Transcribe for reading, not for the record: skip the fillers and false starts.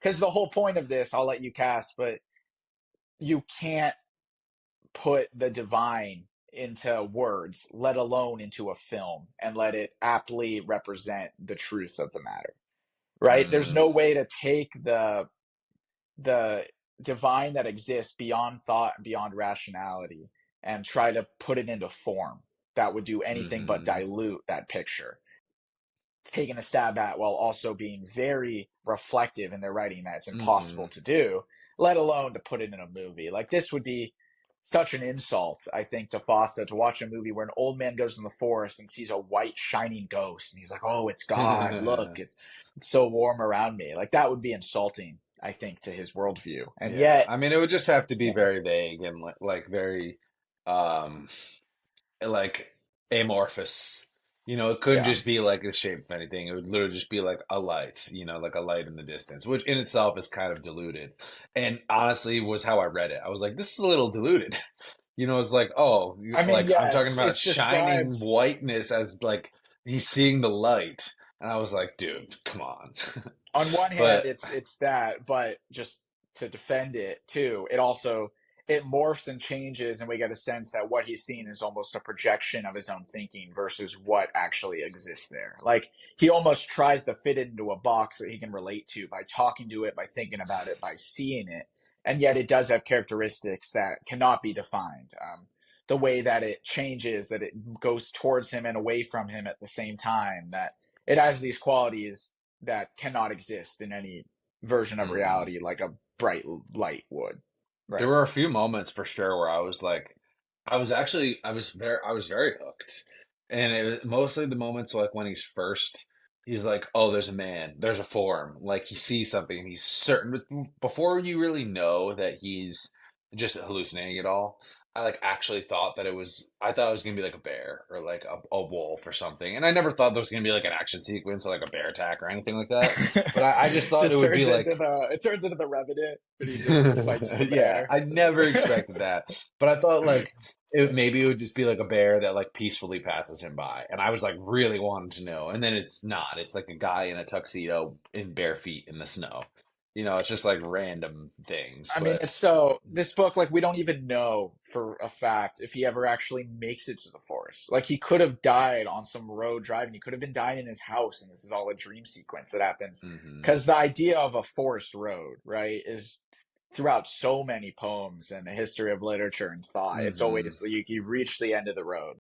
because the whole point of this, I'll let you cast, but you can't put the divine into words, let alone into a film, and let it aptly represent the truth of the matter. Right? There's Mm, no way to take the divine that exists beyond thought and beyond rationality and try to put it into form that would do anything but hmm dilute that picture. Taking a stab at while also being very reflective in their writing that it's hmm impossible to do, let alone to put it in a movie. Like this would be such an insult, I think, to Fosse to watch a movie where an old man goes in the forest and sees a white shining ghost, and he's like, "Oh, it's God! Look, it's so warm around me." Like that would be insulting, I think, to his worldview. And Yeah, yet, I mean, it would just have to be yeah, very vague and like very, um, like amorphous. It couldn't yeah, just be like the shape of anything. It would literally just be like a light, like a light in the distance, which in itself is kind of diluted. And honestly, was how I read it. I was like, this is a little diluted. It's like, oh, I mean, like I'm talking yes, about it's shining described whiteness as like he's seeing the light. And I was like, dude, come on. on one hand, But it's that, but just to defend it too, it also it morphs and changes, and we get a sense that what he's seeing is almost a projection of his own thinking versus what actually exists there. Like he almost tries to fit it into a box that he can relate to by talking to it, by thinking about it, by seeing it, and yet it does have characteristics that cannot be defined. The way that it changes, that it goes towards him and away from him at the same time, that it has these qualities that cannot exist in any version of mhm. reality like a bright light would. There Right. were a few moments for sure where I was like, I was very hooked. And it was mostly the moments like when he's like, oh, there's a man, there's a form. Like he sees something and he's certain before you really know that he's just hallucinating it all. I like actually thought that I thought it was gonna be like a bear or like a wolf or something. And I never thought there was gonna be like an action sequence or like a bear attack or anything like that. But I just thought it Just would be turns into like the it turns into the Revenant, but he just fights the yeah, bear. I never expected that. But I thought like maybe it would just be like a bear that like peacefully passes him by. And I was like really wanting to know. And then it's not. It's like a guy in a tuxedo in bare feet in the snow. It's just like random things. I mean, But it's so this book, like, we don't even know for a fact if he ever actually makes it to the forest. Like, he could have died on some road driving. He could have been dying in his house, and this is all a dream sequence that happens. hmm Because the idea of a forest road, right, is throughout so many poems and the history of literature and thought. It's hmm always you've reached the end of the road.